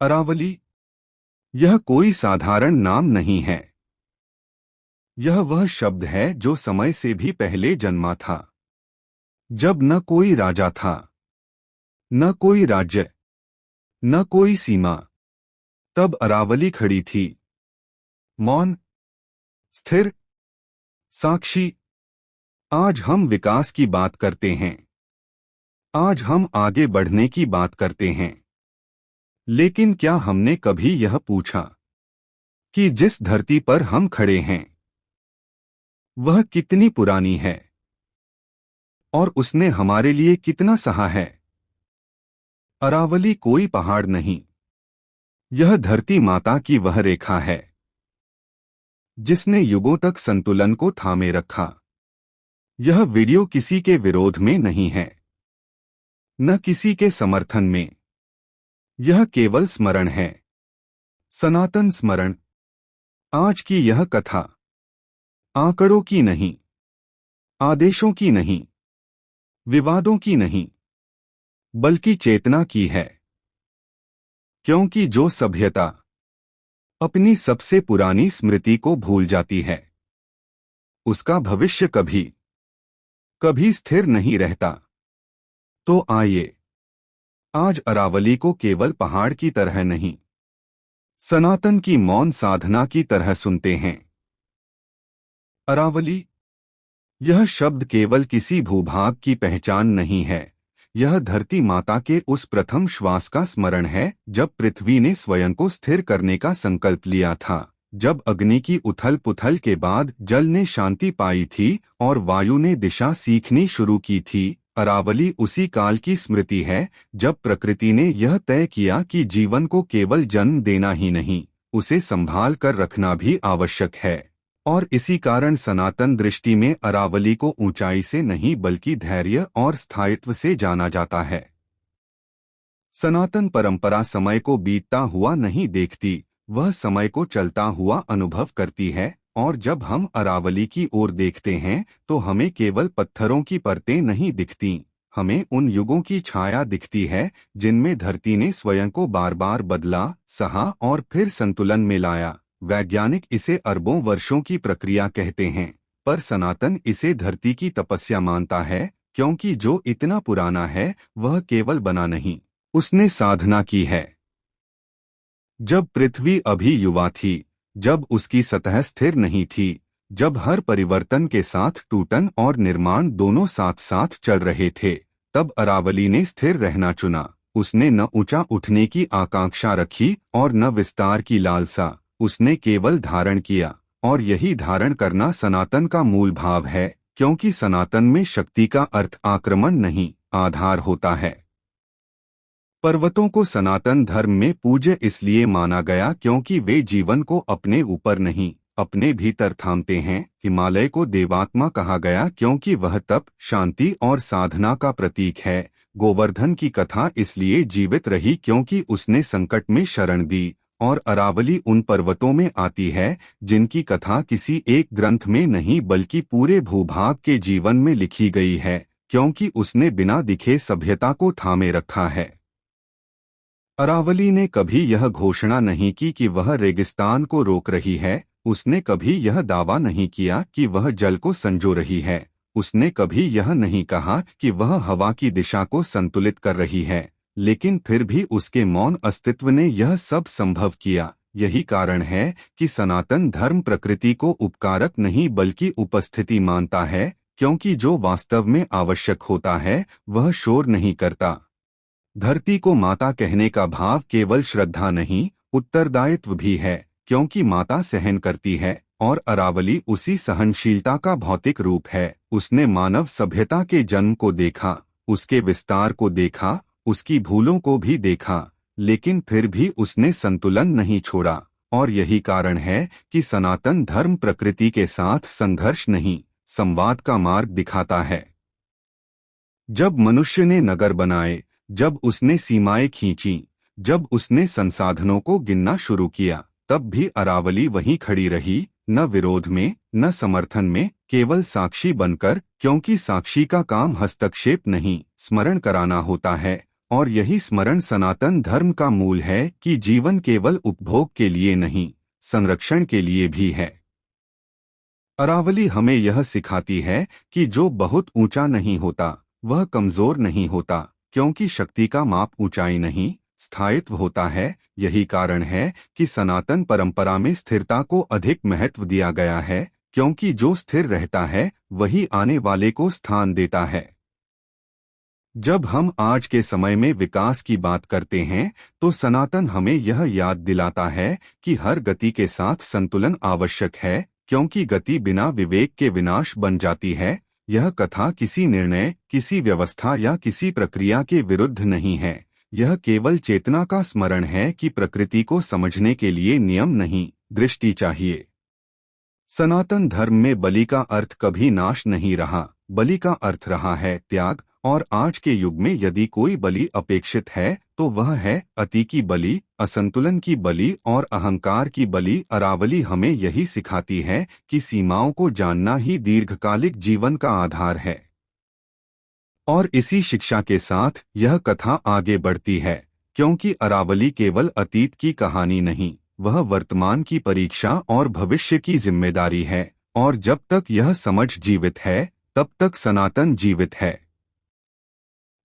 अरावली, यह कोई साधारण नाम नहीं है। यह वह शब्द है जो समय से भी पहले जन्मा था, जब न कोई राजा था, न कोई राज्य, न कोई सीमा। तब अरावली खड़ी थी, मौन, स्थिर, साक्षी। आज हम विकास की बात करते हैं, आज हम आगे बढ़ने की बात करते हैं, लेकिन क्या हमने कभी यह पूछा कि जिस धरती पर हम खड़े हैं वह कितनी पुरानी है और उसने हमारे लिए कितना सहा है? अरावली कोई पहाड़ नहीं, यह धरती माता की वह रेखा है जिसने युगों तक संतुलन को थामे रखा। यह वीडियो किसी के विरोध में नहीं है, न किसी के समर्थन में। यह केवल स्मरण है, सनातन स्मरण। आज की यह कथा आंकड़ों की नहीं, आदेशों की नहीं, विवादों की नहीं, बल्कि चेतना की है। क्योंकि जो सभ्यता अपनी सबसे पुरानी स्मृति को भूल जाती है उसका भविष्य कभी कभी स्थिर नहीं रहता। तो आइए आज अरावली को केवल पहाड़ की तरह नहीं, सनातन की मौन साधना की तरह सुनते हैं। अरावली, यह शब्द केवल किसी भूभाग की पहचान नहीं है, यह धरती माता के उस प्रथम श्वास का स्मरण है जब पृथ्वी ने स्वयं को स्थिर करने का संकल्प लिया था, जब अग्नि की उथल पुथल के बाद जल ने शांति पाई थी और वायु ने दिशा सीखनी शुरू की थी। अरावली उसी काल की स्मृति है जब प्रकृति ने यह तय किया कि जीवन को केवल जन्म देना ही नहीं, उसे संभाल कर रखना भी आवश्यक है। और इसी कारण सनातन दृष्टि में अरावली को ऊंचाई से नहीं बल्कि धैर्य और स्थायित्व से जाना जाता है। सनातन परंपरा समय को बीतता हुआ नहीं देखती, वह समय को चलता हुआ अनुभव करती है। और जब हम अरावली की ओर देखते हैं तो हमें केवल पत्थरों की परतें नहीं दिखती, हमें उन युगों की छाया दिखती है जिनमें धरती ने स्वयं को बार बार बदला, सहा और फिर संतुलन में लाया। वैज्ञानिक इसे अरबों वर्षों की प्रक्रिया कहते हैं, पर सनातन इसे धरती की तपस्या मानता है, क्योंकि जो इतना पुराना है वह केवल बना नहीं, उसने साधना की है। जब पृथ्वी अभी युवा थी, जब उसकी सतह स्थिर नहीं थी, जब हर परिवर्तन के साथ टूटन और निर्माण दोनों साथ साथ चल रहे थे, तब अरावली ने स्थिर रहना चुना। उसने न ऊंचा उठने की आकांक्षा रखी और न विस्तार की लालसा, उसने केवल धारण किया। और यही धारण करना सनातन का मूल भाव है, क्योंकि सनातन में शक्ति का अर्थ आक्रमण नहीं, आधार होता है। पर्वतों को सनातन धर्म में पूज्य इसलिए माना गया क्योंकि वे जीवन को अपने ऊपर नहीं, अपने भीतर थामते हैं। हिमालय को देवात्मा कहा गया क्योंकि वह तप, शांति और साधना का प्रतीक है। गोवर्धन की कथा इसलिए जीवित रही क्योंकि उसने संकट में शरण दी। और अरावली उन पर्वतों में आती है जिनकी कथा किसी एक ग्रंथ में नहीं बल्कि पूरे भूभाग के जीवन में लिखी गई है, क्योंकि उसने बिना दिखे सभ्यता को थामे रखा है। अरावली ने कभी यह घोषणा नहीं की कि वह रेगिस्तान को रोक रही है, उसने कभी यह दावा नहीं किया कि वह जल को संजो रही है, उसने कभी यह नहीं कहा कि वह हवा की दिशा को संतुलित कर रही है, लेकिन फिर भी उसके मौन अस्तित्व ने यह सब संभव किया। यही कारण है कि सनातन धर्म प्रकृति को उपकारक नहीं बल्कि उपस्थिति मानता है, क्योंकि जो वास्तव में आवश्यक होता है वह शोर नहीं करता। धरती को माता कहने का भाव केवल श्रद्धा नहीं, उत्तरदायित्व भी है, क्योंकि माता सहन करती है और अरावली उसी सहनशीलता का भौतिक रूप है। उसने मानव सभ्यता के जन्म को देखा, उसके विस्तार को देखा, उसकी भूलों को भी देखा, लेकिन फिर भी उसने संतुलन नहीं छोड़ा। और यही कारण है कि सनातन धर्म प्रकृति के साथ संघर्ष नहीं, संवाद का मार्ग दिखाता है। जब मनुष्य ने नगर बनाए, जब उसने सीमाएं खींची, जब उसने संसाधनों को गिनना शुरू किया, तब भी अरावली वहीं खड़ी रही, न विरोध में, न समर्थन में, केवल साक्षी बनकर, क्योंकि साक्षी का काम हस्तक्षेप नहीं, स्मरण कराना होता है। और यही स्मरण सनातन धर्म का मूल है कि जीवन केवल उपभोग के लिए नहीं, संरक्षण के लिए भी है। अरावली हमें यह सिखाती है कि जो बहुत ऊंचा नहीं होता वह कमजोर नहीं होता, क्योंकि शक्ति का माप ऊंचाई नहीं, स्थायित्व होता है। यही कारण है कि सनातन परंपरा में स्थिरता को अधिक महत्व दिया गया है, क्योंकि जो स्थिर रहता है वही आने वाले को स्थान देता है। जब हम आज के समय में विकास की बात करते हैं तो सनातन हमें यह याद दिलाता है कि हर गति के साथ संतुलन आवश्यक है, क्योंकि गति बिना विवेक के विनाश बन जाती है। यह कथा किसी निर्णय, किसी व्यवस्था या किसी प्रक्रिया के विरुद्ध नहीं है। यह केवल चेतना का स्मरण है कि प्रकृति को समझने के लिए नियम नहीं, दृष्टि चाहिए। सनातन धर्म में बलि का अर्थ कभी नाश नहीं रहा, बलि का अर्थ रहा है त्याग। और आज के युग में यदि कोई बलि अपेक्षित है तो वह है अति की बलि, असंतुलन की बलि और अहंकार की बलि। अरावली हमें यही सिखाती है कि सीमाओं को जानना ही दीर्घकालिक जीवन का आधार है। और इसी शिक्षा के साथ यह कथा आगे बढ़ती है, क्योंकि अरावली केवल अतीत की कहानी नहीं, वह वर्तमान की परीक्षा और भविष्य की जिम्मेदारी है। और जब तक यह समझ जीवित है तब तक सनातन जीवित है।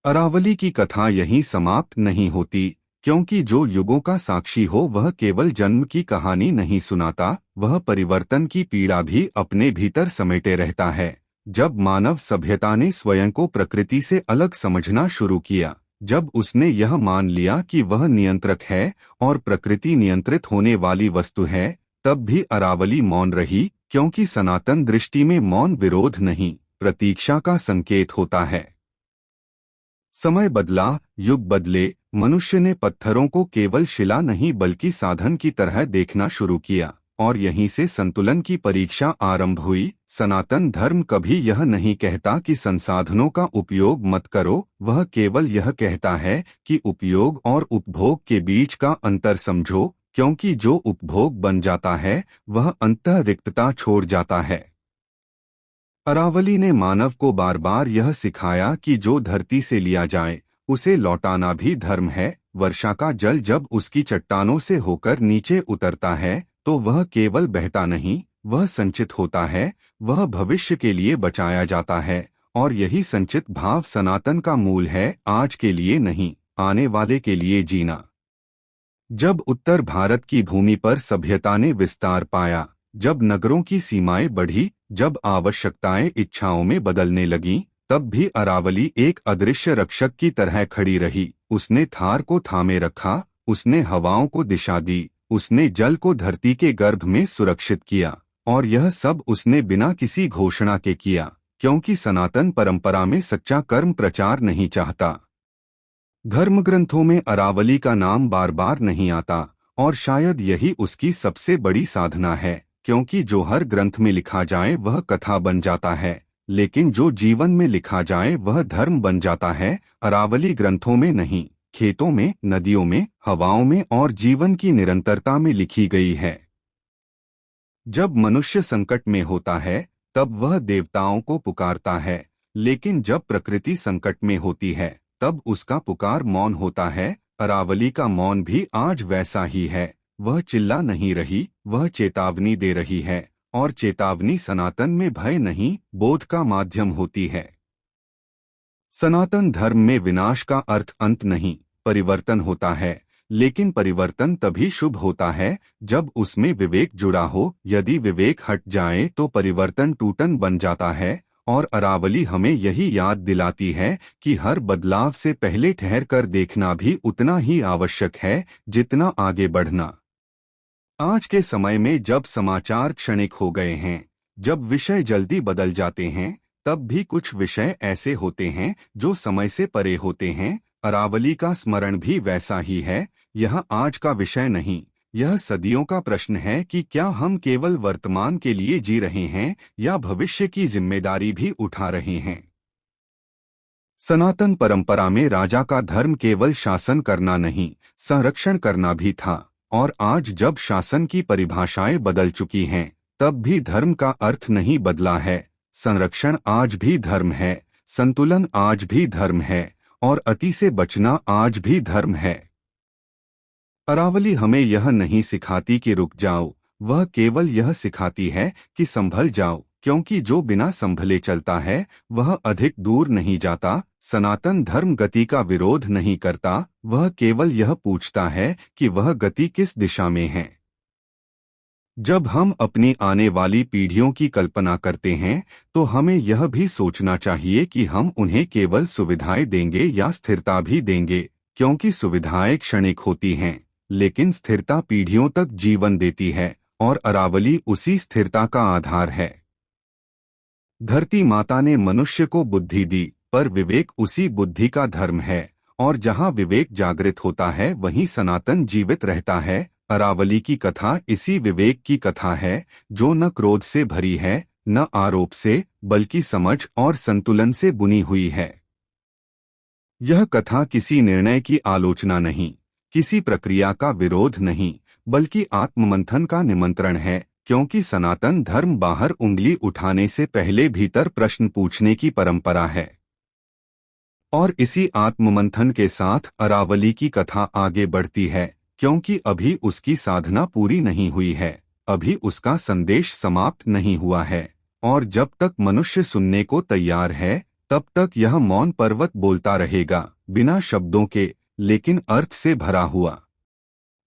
अरावली की कथा यहीं समाप्त नहीं होती, क्योंकि जो युगों का साक्षी हो वह केवल जन्म की कहानी नहीं सुनाता, वह परिवर्तन की पीड़ा भी अपने भीतर समेटे रहता है। जब मानव सभ्यता ने स्वयं को प्रकृति से अलग समझना शुरू किया, जब उसने यह मान लिया कि वह नियंत्रक है और प्रकृति नियंत्रित होने वाली वस्तु है, तब भी अरावली मौन रही, क्योंकि सनातन दृष्टि में मौन विरोध नहीं, प्रतीक्षा का संकेत होता है। समय बदला, युग बदले, मनुष्य ने पत्थरों को केवल शिला नहीं बल्कि साधन की तरह देखना शुरू किया, और यहीं से संतुलन की परीक्षा आरंभ हुई। सनातन धर्म कभी यह नहीं कहता कि संसाधनों का उपयोग मत करो, वह केवल यह कहता है कि उपयोग और उपभोग के बीच का अंतर समझो, क्योंकि जो उपभोग बन जाता है वह अंततः रिक्तता छोड़ जाता है। अरावली ने मानव को बार बार यह सिखाया कि जो धरती से लिया जाए उसे लौटाना भी धर्म है। वर्षा का जल जब उसकी चट्टानों से होकर नीचे उतरता है तो वह केवल बहता नहीं, वह संचित होता है, वह भविष्य के लिए बचाया जाता है। और यही संचित भाव सनातन का मूल है, आज के लिए नहीं, आने वाले के लिए जीना। जब उत्तर भारत की भूमि पर सभ्यता ने विस्तार पाया, जब नगरों की सीमाएं बढ़ी, जब आवश्यकताएं इच्छाओं में बदलने लगीं, तब भी अरावली एक अदृश्य रक्षक की तरह खड़ी रही। उसने थार को थामे रखा, उसने हवाओं को दिशा दी, उसने जल को धरती के गर्भ में सुरक्षित किया। और यह सब उसने बिना किसी घोषणा के किया, क्योंकि सनातन परंपरा में सच्चा कर्म प्रचार नहीं चाहता। धर्मग्रंथों में अरावली का नाम बार बार नहीं आता, और शायद यही उसकी सबसे बड़ी साधना है, क्योंकि जो हर ग्रंथ में लिखा जाए वह कथा बन जाता है, लेकिन जो जीवन में लिखा जाए वह धर्म बन जाता है। अरावली ग्रंथों में नहीं, खेतों में, नदियों में, हवाओं में और जीवन की निरंतरता में लिखी गई है। जब मनुष्य संकट में होता है तब वह देवताओं को पुकारता है, लेकिन जब प्रकृति संकट में होती है तब उसका पुकार मौन होता है। अरावली का मौन भी आज वैसा ही है, वह चिल्ला नहीं रही, वह चेतावनी दे रही है, और चेतावनी सनातन में भय नहीं, बोध का माध्यम होती है। सनातन धर्म में विनाश का अर्थ अंत नहीं, परिवर्तन होता है, लेकिन परिवर्तन तभी शुभ होता है जब उसमें विवेक जुड़ा हो। यदि विवेक हट जाए तो परिवर्तन टूटन बन जाता है। और अरावली हमें यही याद दिलाती है कि हर बदलाव से पहले ठहर कर देखना भी उतना ही आवश्यक है जितना आगे बढ़ना। आज के समय में जब समाचार क्षणिक हो गए हैं, जब विषय जल्दी बदल जाते हैं, तब भी कुछ विषय ऐसे होते हैं जो समय से परे होते हैं। अरावली का स्मरण भी वैसा ही है। यह आज का विषय नहीं, यह सदियों का प्रश्न है कि क्या हम केवल वर्तमान के लिए जी रहे हैं या भविष्य की जिम्मेदारी भी उठा रहे हैं। सनातन परंपरा में राजा का धर्म केवल शासन करना नहीं, संरक्षण करना भी था। और आज जब शासन की परिभाषाएं बदल चुकी हैं, तब भी धर्म का अर्थ नहीं बदला है। संरक्षण आज भी धर्म है, संतुलन आज भी धर्म है, और अति से बचना आज भी धर्म है। अरावली हमें यह नहीं सिखाती कि रुक जाओ, वह केवल यह सिखाती है कि संभल जाओ, क्योंकि जो बिना संभले चलता है वह अधिक दूर नहीं जाता। सनातन धर्म गति का विरोध नहीं करता, वह केवल यह पूछता है कि वह गति किस दिशा में है। जब हम अपनी आने वाली पीढ़ियों की कल्पना करते हैं तो हमें यह भी सोचना चाहिए कि हम उन्हें केवल सुविधाएं देंगे या स्थिरता भी देंगे, क्योंकि सुविधाएं क्षणिक होती हैं लेकिन स्थिरता पीढ़ियों तक जीवन देती है, और अरावली उसी स्थिरता का आधार है। धरती माता ने मनुष्य को बुद्धि दी, पर विवेक उसी बुद्धि का धर्म है, और जहाँ विवेक जागृत होता है वहीं सनातन जीवित रहता है। अरावली की कथा इसी विवेक की कथा है, जो न क्रोध से भरी है न आरोप से, बल्कि समझ और संतुलन से बुनी हुई है। यह कथा किसी निर्णय की आलोचना नहीं, किसी प्रक्रिया का विरोध नहीं, बल्कि आत्ममंथन का निमंत्रण है, क्योंकि सनातन धर्म बाहर उंगली उठाने से पहले भीतर प्रश्न पूछने की परंपरा है। और इसी आत्ममंथन के साथ अरावली की कथा आगे बढ़ती है, क्योंकि अभी उसकी साधना पूरी नहीं हुई है, अभी उसका संदेश समाप्त नहीं हुआ है, और जब तक मनुष्य सुनने को तैयार है तब तक यह मौन पर्वत बोलता रहेगा, बिना शब्दों के लेकिन अर्थ से भरा हुआ।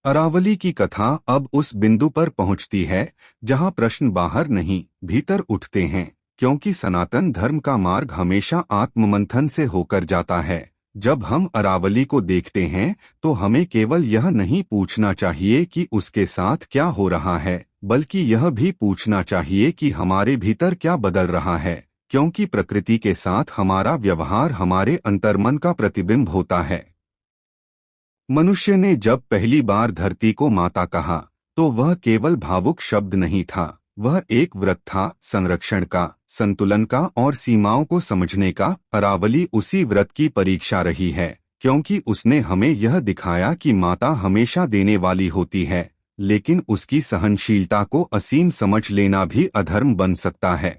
अरावली की कथा अब उस बिंदु पर पहुंचती है जहां प्रश्न बाहर नहीं भीतर उठते हैं, क्योंकि सनातन धर्म का मार्ग हमेशा आत्ममंथन से होकर जाता है। जब हम अरावली को देखते हैं तो हमें केवल यह नहीं पूछना चाहिए कि उसके साथ क्या हो रहा है, बल्कि यह भी पूछना चाहिए कि हमारे भीतर क्या बदल रहा है, क्योंकि प्रकृति के साथ हमारा व्यवहार हमारे अंतर्मन का प्रतिबिंब होता है। मनुष्य ने जब पहली बार धरती को माता कहा तो वह केवल भावुक शब्द नहीं था, वह एक व्रत था, संरक्षण का, संतुलन का और सीमाओं को समझने का। अरावली उसी व्रत की परीक्षा रही है, क्योंकि उसने हमें यह दिखाया कि माता हमेशा देने वाली होती है, लेकिन उसकी सहनशीलता को असीम समझ लेना भी अधर्म बन सकता है।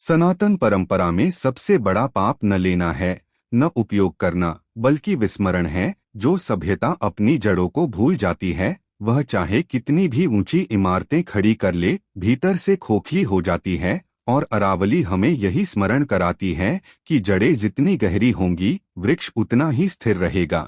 सनातन परंपरा में सबसे बड़ा पाप न लेना है, न उपयोग करना, बल्कि विस्मरण है। जो सभ्यता अपनी जड़ों को भूल जाती है वह चाहे कितनी भी ऊंची इमारतें खड़ी कर ले, भीतर से खोखली हो जाती है। और अरावली हमें यही स्मरण कराती है कि जड़ें जितनी गहरी होंगी वृक्ष उतना ही स्थिर रहेगा।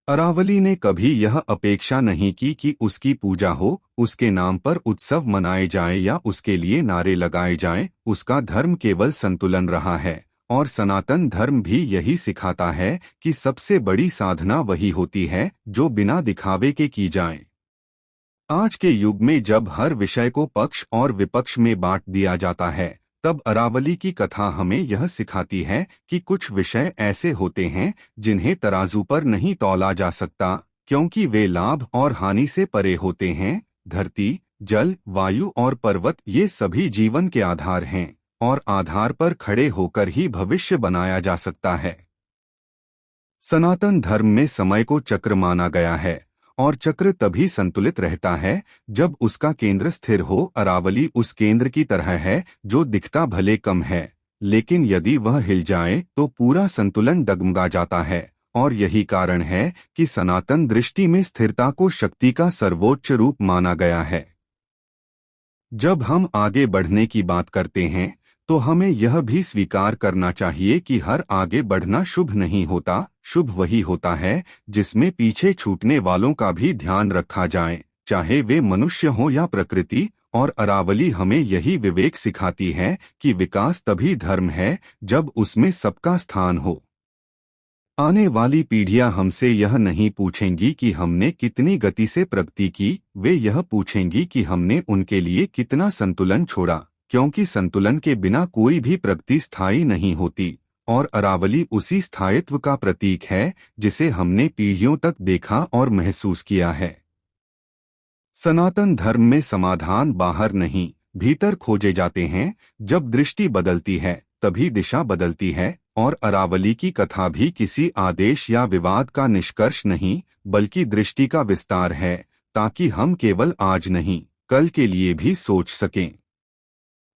अरावली ने कभी यह अपेक्षा नहीं की कि उसकी पूजा हो, उसके नाम पर उत्सव मनाए जाएं या उसके लिए नारे लगाए जाएं। उसका धर्म केवल संतुलन रहा है, और सनातन धर्म भी यही सिखाता है कि सबसे बड़ी साधना वही होती है जो बिना दिखावे के की जाए। आज के युग में जब हर विषय को पक्ष और विपक्ष में बांट दिया जाता है, तब अरावली की कथा हमें यह सिखाती है कि कुछ विषय ऐसे होते हैं जिन्हें तराजू पर नहीं तौला जा सकता, क्योंकि वे लाभ और हानि से परे होते हैं। धरती, जल, वायु और पर्वत ये सभी जीवन के आधार हैं, और आधार पर खड़े होकर ही भविष्य बनाया जा सकता है। सनातन धर्म में समय को चक्र माना गया है, और चक्र तभी संतुलित रहता है जब उसका केंद्र स्थिर हो। अरावली उस केंद्र की तरह है जो दिखता भले कम है, लेकिन यदि वह हिल जाए तो पूरा संतुलन डगमगा जाता है। और यही कारण है कि सनातन दृष्टि में स्थिरता को शक्ति का सर्वोच्च रूप माना गया है। जब हम आगे बढ़ने की बात करते हैं तो हमें यह भी स्वीकार करना चाहिए कि हर आगे बढ़ना शुभ नहीं होता। शुभ वही होता है जिसमें पीछे छूटने वालों का भी ध्यान रखा जाए, चाहे वे मनुष्य हो या प्रकृति। और अरावली हमें यही विवेक सिखाती है कि विकास तभी धर्म है जब उसमें सबका स्थान हो। आने वाली पीढ़ियां हमसे यह नहीं पूछेंगी कि हमने कितनी गति से प्रगति की, वे यह पूछेंगी कि हमने उनके लिए कितना संतुलन छोड़ा, क्योंकि संतुलन के बिना कोई भी प्रगति स्थायी नहीं होती। और अरावली उसी स्थायित्व का प्रतीक है जिसे हमने पीढ़ियों तक देखा और महसूस किया है। सनातन धर्म में समाधान बाहर नहीं भीतर खोजे जाते हैं। जब दृष्टि बदलती है तभी दिशा बदलती है, और अरावली की कथा भी किसी आदेश या विवाद का निष्कर्ष नहीं बल्कि दृष्टि का विस्तार है, ताकि हम केवल आज नहीं कल के लिए भी सोच सकें।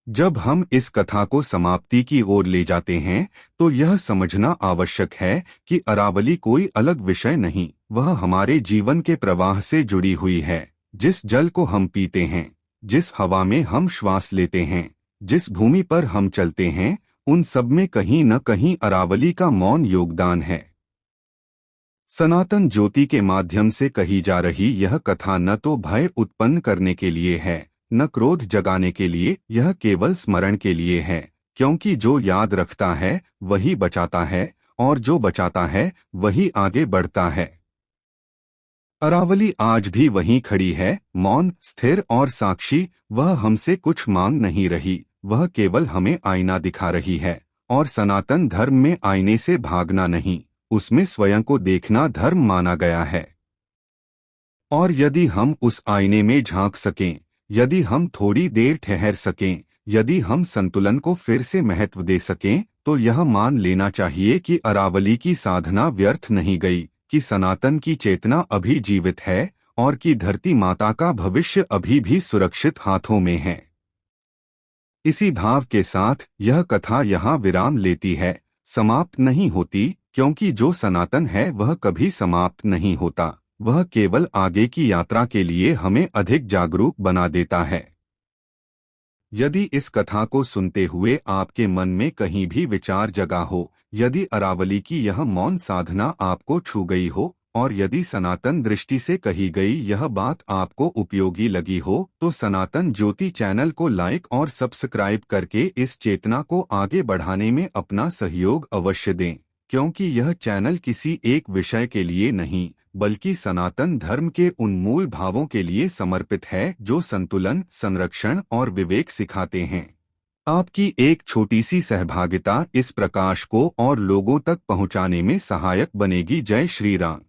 जब हम इस कथा को समाप्ति की ओर ले जाते हैं तो यह समझना आवश्यक है कि अरावली कोई अलग विषय नहीं, वह हमारे जीवन के प्रवाह से जुड़ी हुई है। जिस जल को हम पीते हैं, जिस हवा में हम श्वास लेते हैं, जिस भूमि पर हम चलते हैं, उन सब में कहीं न कहीं अरावली का मौन योगदान है। सनातन ज्योति के माध्यम से कही जा रही यह कथा न तो भय उत्पन्न करने के लिए है, न क्रोध जगाने के लिए, यह केवल स्मरण के लिए है, क्योंकि जो याद रखता है वही बचाता है, और जो बचाता है वही आगे बढ़ता है। अरावली आज भी वहीं खड़ी है, मौन, स्थिर और साक्षी। वह हमसे कुछ मांग नहीं रही, वह केवल हमें आईना दिखा रही है। और सनातन धर्म में आईने से भागना नहीं, उसमें स्वयं को देखना धर्म माना गया है। और यदि हम उस आईने में झांक सकें, यदि हम थोड़ी देर ठहर सकें, यदि हम संतुलन को फिर से महत्व दे सकें, तो यह मान लेना चाहिए कि अरावली की साधना व्यर्थ नहीं गई, कि सनातन की चेतना अभी जीवित है और कि धरती माता का भविष्य अभी भी सुरक्षित हाथों में है। इसी भाव के साथ यह कथा यहाँ विराम लेती है, समाप्त नहीं होती, क्योंकि जो सनातन है वह कभी समाप्त नहीं होता। वह केवल आगे की यात्रा के लिए हमें अधिक जागरूक बना देता है। यदि इस कथा को सुनते हुए आपके मन में कहीं भी विचार जगा हो, यदि अरावली की यह मौन साधना आपको छू गई हो, और यदि सनातन दृष्टि से कही गई यह बात आपको उपयोगी लगी हो, तो सनातन ज्योति चैनल को लाइक और सब्सक्राइब करके इस चेतना को आगे बढ़ाने में अपना सहयोग अवश्य दें, क्योंकि यह चैनल किसी एक विषय के लिए नहीं, बल्कि सनातन धर्म के उन मूल भावों के लिए समर्पित है जो संतुलन, संरक्षण और विवेक सिखाते हैं। आपकी एक छोटी सी सहभागिता इस प्रकाश को और लोगों तक पहुंचाने में सहायक बनेगी। जय श्री राम।